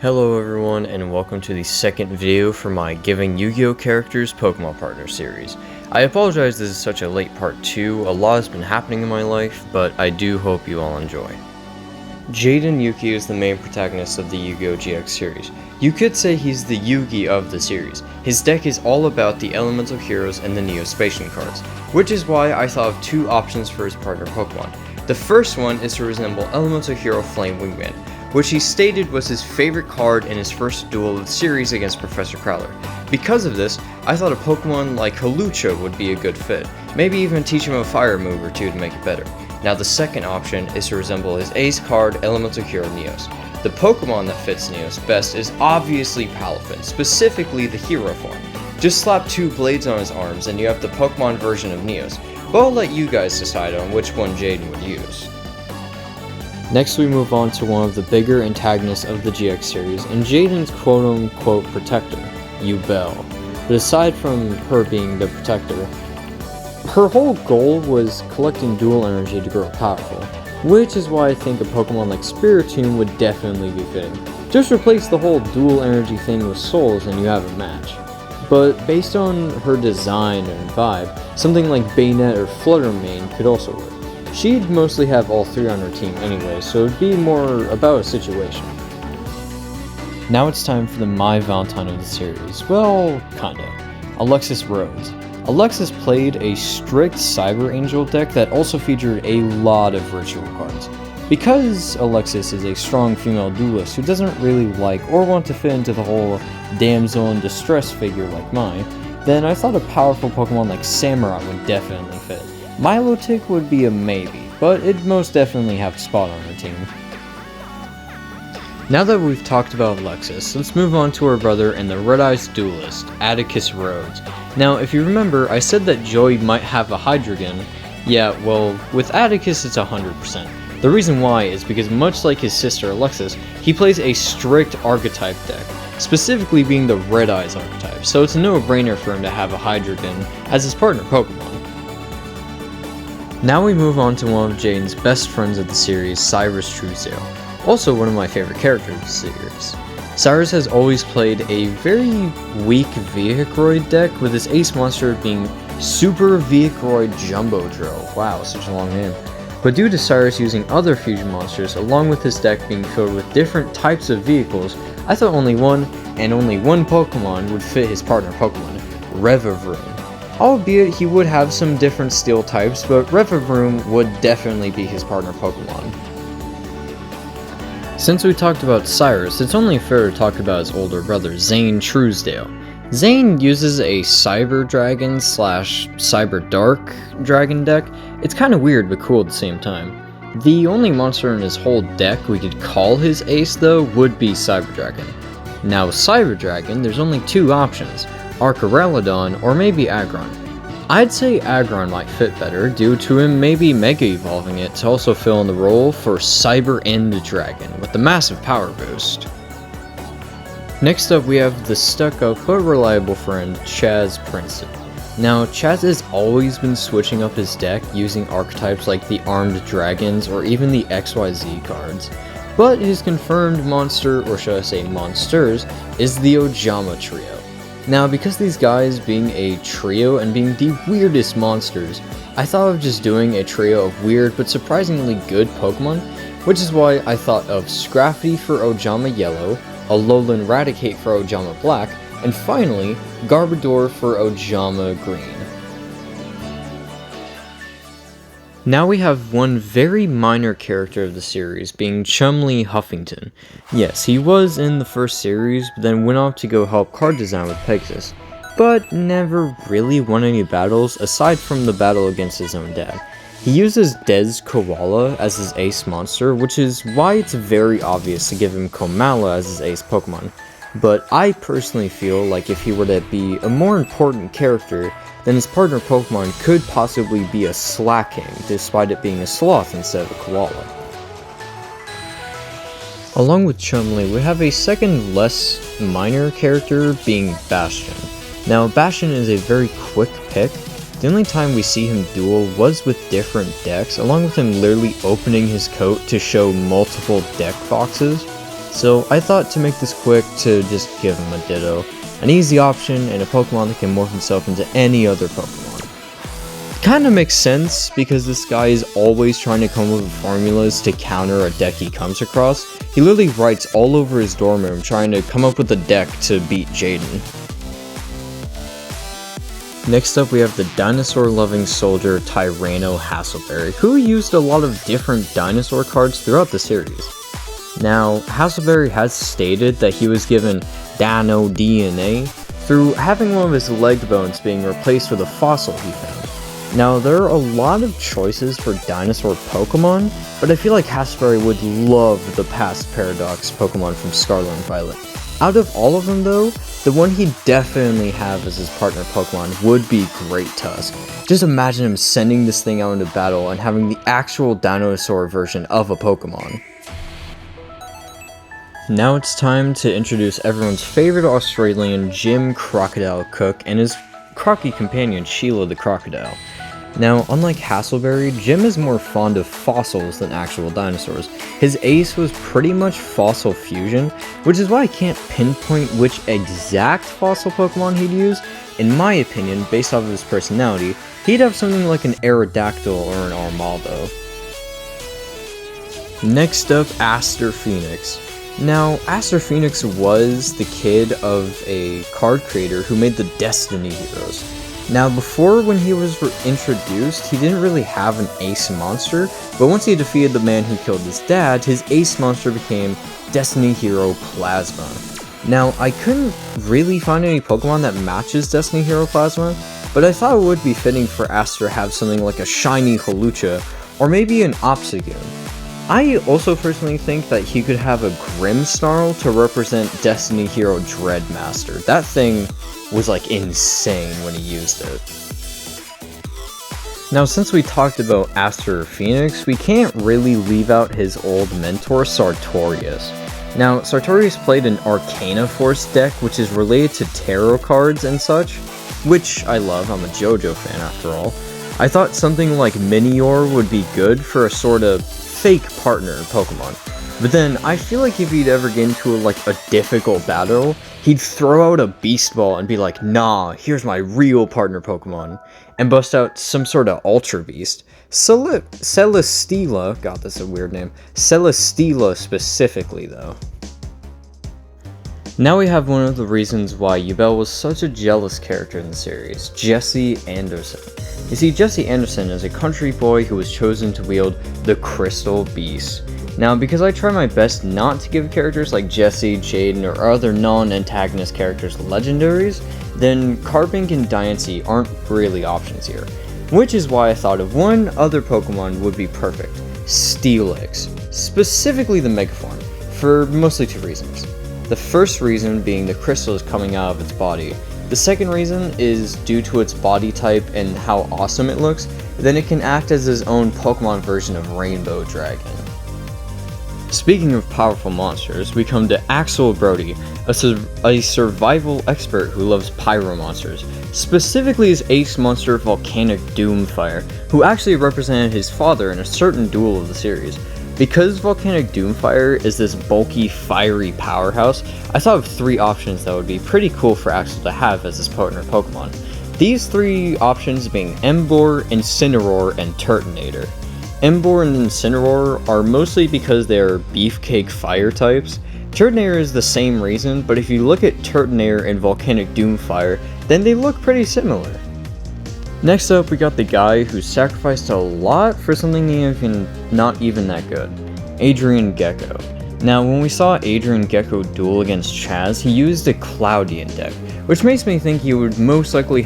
Hello everyone, and welcome to the second video for my Giving Yu-Gi-Oh! Characters Pokemon Partner series. I apologize this is such a late part 2, a lot has been happening in my life, but I do hope you all enjoy. Jaden Yuki is the main protagonist of the Yugioh GX series. You could say he's the Yugi of the series. His deck is all about the elemental heroes and the Neo-Spacian cards, which is why I thought of two options for his partner Pokemon. The first one is to resemble elemental hero Flame Wingman, which he stated was his favorite card in his first duel of the series against Professor Crowler. Because of this, I thought a Pokemon like Hawlucha would be a good fit, maybe even teach him a fire move or two to make it better. Now the second option is to resemble his ace card, Elemental Hero Neos. The Pokemon that fits Neos best is obviously Palafin, specifically the hero form. Just slap two blades on his arms and you have the Pokemon version of Neos, but I'll let you guys decide on which one Jaden would use. Next we move on to one of the bigger antagonists of the GX series, and Jaden's quote-unquote protector, Yubel. But aside from her being the protector, her whole goal was collecting dual energy to grow powerful, which is why I think a Pokemon like Spiritomb would definitely be fitting. Just replace the whole dual energy thing with souls and you have a match. But based on her design and vibe, something like Bayonet or Fluttermane could also work. She'd mostly have all three on her team anyway, so it'd be more about a situation. Now it's time for the My Valentine of the series. Well, kinda. Alexis Rhodes. Alexis played a strict Cyber Angel deck that also featured a lot of ritual cards. Because Alexis is a strong female duelist who doesn't really like or want to fit into the whole damsel in distress figure like mine, then I thought a powerful Pokemon like Samurai would definitely fit. Milotic would be a maybe, but it'd most definitely have a spot on her team. Now that we've talked about Alexis, let's move on to her brother and the Red-Eyes duelist, Atticus Rhodes. Now, if you remember, I said that Joey might have a Hydreigon. Yeah, well, with Atticus it's 100%. The reason why is because much like his sister Alexis, he plays a strict Archetype deck, specifically being the Red-Eyes archetype, so it's a no-brainer for him to have a Hydreigon as his partner Pokemon. Now we move on to one of Jaden's best friends of the series, Cyrus Truesdale, also one of my favorite characters of the series. Cyrus has always played a very weak Vehicroid deck, with his ace monster being Super Vehicroid Jumbo Drill. Wow, such a long name. But due to Cyrus using other fusion monsters, along with his deck being filled with different types of vehicles, I thought only one Pokemon would fit his partner Pokemon, Revavroom. Albeit he would have some different steel types, but Revavroom would definitely be his partner Pokemon. Since we talked about Cyrus, it's only fair to talk about his older brother, Zane Truesdale. Zane uses a Cyber Dragon / Cyber Dark Dragon deck. It's kinda weird but cool at the same time. The only monster in his whole deck we could call his ace though would be Cyber Dragon. Now with Cyber Dragon, there's only two options, Archirelodon or maybe Aggron. I'd say Aggron might fit better due to him maybe Mega Evolving it to also fill in the role for Cyber End Dragon with the massive power boost. Next up we have the stuck-up but reliable friend Chaz Princeton. Now Chaz has always been switching up his deck using archetypes like the Armed Dragons or even the XYZ cards, but his confirmed monster, or should I say monsters, is the Ojama Trio. Now, because these guys being a trio and being the weirdest monsters, I thought of just doing a trio of weird but surprisingly good Pokemon, which is why I thought of Scrafty for Ojama Yellow, Alolan Raticate for Ojama Black, and finally, Garbodor for Ojama Green. Now we have one very minor character of the series, being Chumley Huffington. Yes, he was in the first series, but then went off to go help card design with Pegasus, but never really won any battles aside from the battle against his own dad. He uses Dez Koala as his ace monster, which is why it's very obvious to give him Komala as his ace Pokemon. But I personally feel like if he were to be a more important character, then his partner Pokemon could possibly be a Slacking, despite it being a sloth instead of a koala. Along with Chumley, we have a second less minor character being Bastion. Now Bastion is a very quick pick. The only time we see him duel was with different decks, along with him literally opening his coat to show multiple deck boxes. So I thought to make this quick to just give him a Ditto, an easy option and a Pokemon that can morph himself into any other Pokemon. Kinda makes sense because this guy is always trying to come up with formulas to counter a deck he comes across. He literally writes all over his dorm room trying to come up with a deck to beat Jaden. Next up we have the dinosaur-loving soldier Tyranno Hassleberry, who used a lot of different dinosaur cards throughout the series. Now, Hassleberry has stated that he was given Dino DNA through having one of his leg bones being replaced with a fossil he found. Now, there are a lot of choices for dinosaur Pokemon, but I feel like Hassleberry would love the past Paradox Pokemon from Scarlet and Violet. Out of all of them though, the one he'd definitely have as his partner Pokemon would be Great Tusk. Just imagine him sending this thing out into battle and having the actual dinosaur version of a Pokemon. Now it's time to introduce everyone's favorite Australian, Jim Crocodile Cook, and his crocky companion Sheila the Crocodile. Now, unlike Hassleberry, Jim is more fond of fossils than actual dinosaurs. His ace was pretty much fossil fusion, which is why I can't pinpoint which exact fossil Pokemon he'd use. In my opinion, based off of his personality, he'd have something like an Aerodactyl or an Armaldo. Next up, Aster Phoenix. Now, Aster Phoenix was the kid of a card creator who made the Destiny Heroes. Now, before when he was introduced, he didn't really have an ace monster, but once he defeated the man who killed his dad, his ace monster became Destiny Hero Plasma. Now, I couldn't really find any Pokemon that matches Destiny Hero Plasma, but I thought it would be fitting for Aster to have something like a shiny Hawlucha, or maybe an Obstagoon. I also personally think that he could have a Grimmsnarl to represent Destiny Hero Dreadmaster. That thing was like insane when he used it. Now, since we talked about Aster Phoenix, we can't really leave out his old mentor Sartorius. Now, Sartorius played an Arcana Force deck, which is related to tarot cards and such, which I love. I'm a JoJo fan after all. I thought something like Minior would be good for a sort of fake partner Pokemon. But then, I feel like if he'd ever get into a difficult battle, he'd throw out a Beast Ball and be like, nah, here's my real partner Pokemon, and bust out some sort of Ultra Beast. Celesteela, god, that's a weird name. Celesteela specifically, though. Now we have one of the reasons why Yubel was such a jealous character in the series, Jesse Anderson. You see, Jesse Anderson is a country boy who was chosen to wield the Crystal Beast. Now, because I try my best not to give characters like Jesse, Jaden, or other non-antagonist characters legendaries, then Carbink and Diancie aren't really options here. Which is why I thought of one other Pokemon would be perfect, Steelix, specifically the Mega form, for mostly two reasons. The first reason being the crystal is coming out of its body. The second reason is due to its body type and how awesome it looks, then it can act as his own Pokemon version of Rainbow Dragon. Speaking of powerful monsters, we come to Axel Brody, a survival expert who loves pyro monsters, specifically his ace monster Volcanic Doomfire, who actually represented his father in a certain duel of the series. Because Volcanic Doomfire is this bulky, fiery powerhouse, I thought of three options that would be pretty cool for Axel to have as his partner Pokemon. These three options being Emboar, Incineroar, and Turtonator. Emboar and Incineroar are mostly because they are beefcake fire types. Turtonator is the same reason, but if you look at Turtonator and Volcanic Doomfire, then they look pretty similar. Next up, we got the guy who sacrificed a lot for something not even that good, Adrian Gecko. Now, when we saw Adrian Gecko duel against Chaz, he used a Cloudian deck, which makes me think he would most likely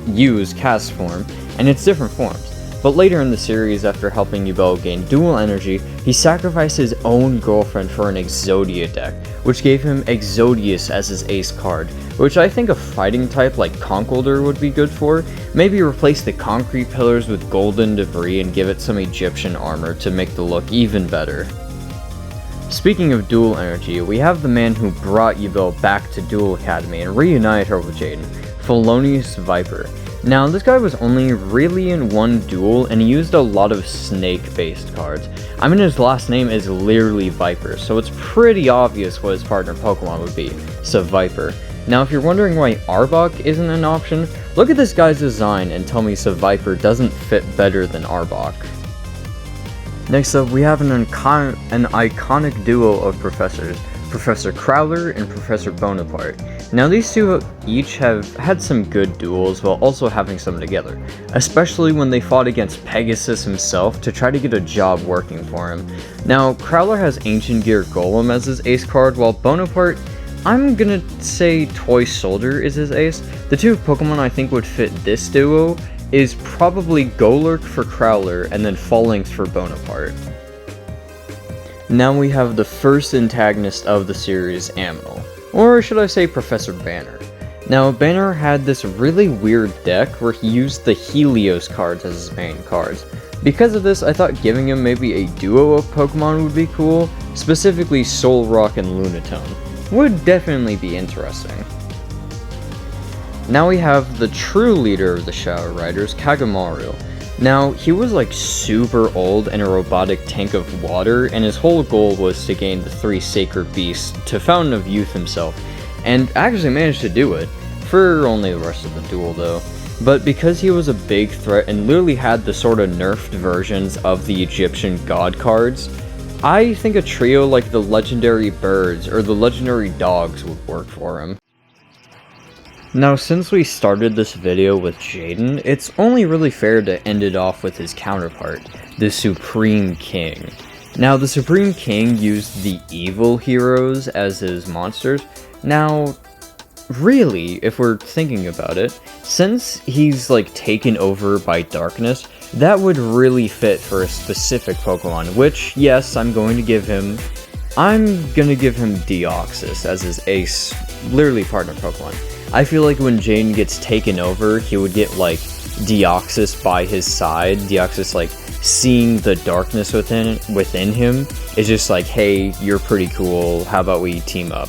use Cast form and its different forms. But later in the series, after helping Yubel gain dual energy, he sacrificed his own girlfriend for an Exodia deck, which gave him Exodius as his ace card, which I think a fighting type like Conkeldurr would be good for. Maybe replace the concrete pillars with golden debris and give it some Egyptian armor to make the look even better. Speaking of dual energy, we have the man who brought Yubel back to Duel Academy and reunited her with Jaden, Felonious Viper. Now, this guy was only really in one duel, and he used a lot of snake-based cards. I mean, his last name is literally Viper, so it's pretty obvious what his partner Pokemon would be, so Viper. Now, if you're wondering why Arbok isn't an option, look at this guy's design and tell me Viper doesn't fit better than Arbok. Next up, we have an iconic duo of professors, Professor Crowler and Professor Bonaparte. Now, these two each have had some good duels while also having some together, especially when they fought against Pegasus himself to try to get a job working for him. Now, Crowler has Ancient Gear Golem as his ace card, while Bonaparte, I'm gonna say Toy Soldier is his ace. The two Pokemon I think would fit this duo is probably Golurk for Crowler and then Phalanx for Bonaparte. Now we have the first antagonist of the series, Aminal, or should I say Professor Banner. Now, Banner had this really weird deck where he used the Helios cards as his main cards. Because of this, I thought giving him maybe a duo of Pokemon would be cool, specifically Solrock and Lunatone. Would definitely be interesting. Now we have the true leader of the Shadow Riders, Kagamaru. Now, he was like super old and a robotic tank of water, and his whole goal was to gain the 3 Sacred Beasts to Fountain of Youth himself, and actually managed to do it, for only the rest of the duel though. But because he was a big threat and literally had the sort of nerfed versions of the Egyptian god cards, I think a trio like the Legendary Birds or the Legendary Dogs would work for him. Now, since we started this video with Jaden, it's only really fair to end it off with his counterpart, the Supreme King. Now, the Supreme King used the evil heroes as his monsters. Now, really, if we're thinking about it, since he's like taken over by darkness, that would really fit for a specific Pokemon, which, yes, I'm gonna give him Deoxys as his ace, literally partner Pokemon. I feel like when Jaden gets taken over, he would get like Deoxys by his side. Deoxys, like, seeing the darkness within him is just like, hey, you're pretty cool, how about we team up?